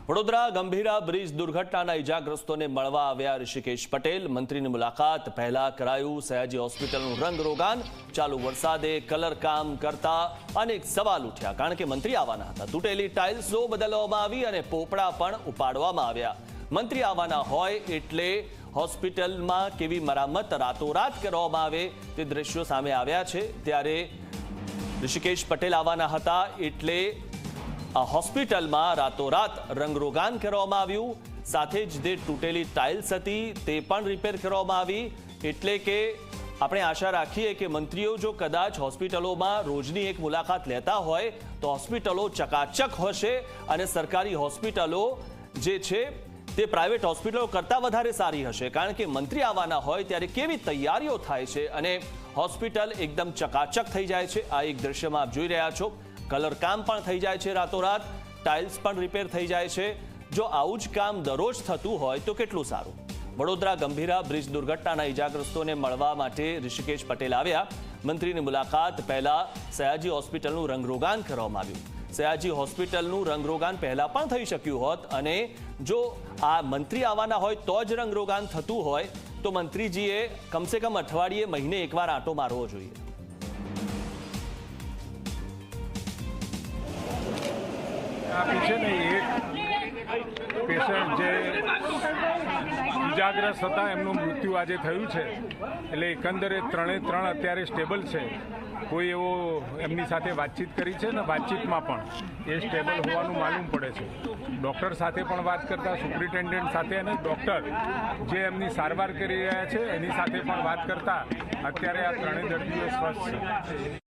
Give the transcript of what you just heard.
Vadodara Gambhira bridge દુર્ઘટનાના ઇજાગ્રસ્તોને મળવા આવ્યા ઋષિકેશ પટેલ. મંત્રીની મુલાકાત પહેલા કરાયું સયાજી હોસ્પિટલનું રંગરોગાન. ચાલુ વરસાદે કલર કામ કરતા અનેક સવાલ ઉઠ્યા, કારણ કે મંત્રી આવવાના હતા. તૂટેલી ટાઇલ્સો બદલવામાં આવી અને પોપડા પણ ઉપાડવામાં આવ્યા. મંત્રી આવવાના હોય એટલે હોસ્પિટલમાં કેવી મરામત રાતોરાત કરવામાં આવે તે દ્રશ્યો સામે આવ્યા છે. ત્યારે ઋષિકેશ પટેલ આવવાના હતા એટલે આ હોસ્પિટલમાં રાતોરાત રંગરોગાન કરવામાં આવ્યું. સાથે જ જે તૂટેલી ટાઇલ્સ હતી તે પણ રિપેર કરવામાં આવી. એટલે કે આપણે આશા રાખીએ કે મંત્રીઓ જો કદાચ હોસ્પિટલોમાં રોજની એક મુલાકાત લેતા હોય તો હોસ્પિટલો ચકાચક હશે અને સરકારી હોસ્પિટલો જે છે તે પ્રાઇવેટ હોસ્પિટલો કરતાં વધારે સારી હશે. કારણ કે મંત્રી આવવાના હોય ત્યારે કેવી તૈયારીઓ થાય છે અને હોસ્પિટલ એકદમ ચકાચક થઈ જાય છે. આ એક દ્રશ્યમાં આપ જોઈ રહ્યા છો. કલર કામ પણ થઈ જાય છે રાતોરાત, ટાઇલ્સ પણ રિપેર થઈ જાય છે. જો આવું જ કામ દરરોજ થતું હોય તો કેટલું સારું. વડોદરા ગંભીરા બ્રિજ દુર્ઘટનાના ઇજાગ્રસ્તોને મળવા માટે ઋષિકેશ પટેલ આવ્યા. મંત્રીની મુલાકાત પહેલા સયાજી હોસ્પિટલનું રંગરોગાન કરવામાં આવ્યું. સયાજી હોસ્પિટલનું રંગરોગાન પહેલા પણ થઈ શક્યું હોત અને જો આ મંત્રી આવવાના હોય તો જ રંગરોગાન થતું હોય તો મંત્રીજીએ કમસે કમ અઠવાડિયે મહિને એકવાર આંટો મારવો જોઈએ. છે ને એક પેશન્ટ જે ઇજાગ્રસ્ત હતા એમનું મૃત્યુ આજે થયું છે. એટલે એકંદરે ત્રણે ત્રણ અત્યારે સ્ટેબલ છે. કોઈ એવો એમની સાથે વાતચીત કરી છે ને વાતચીતમાં પણ એ સ્ટેબલ હોવાનું માલુમ પડે છે. ડૉક્ટર સાથે પણ વાત કરતા, સુપ્રિન્ટેન્ડન્ટ સાથે અને ડૉક્ટર જે એમની સારવાર કરી રહ્યા છે એની સાથે પણ વાત કરતા અત્યારે આ ત્રણેય દર્દીઓ સ્વસ્થ છે.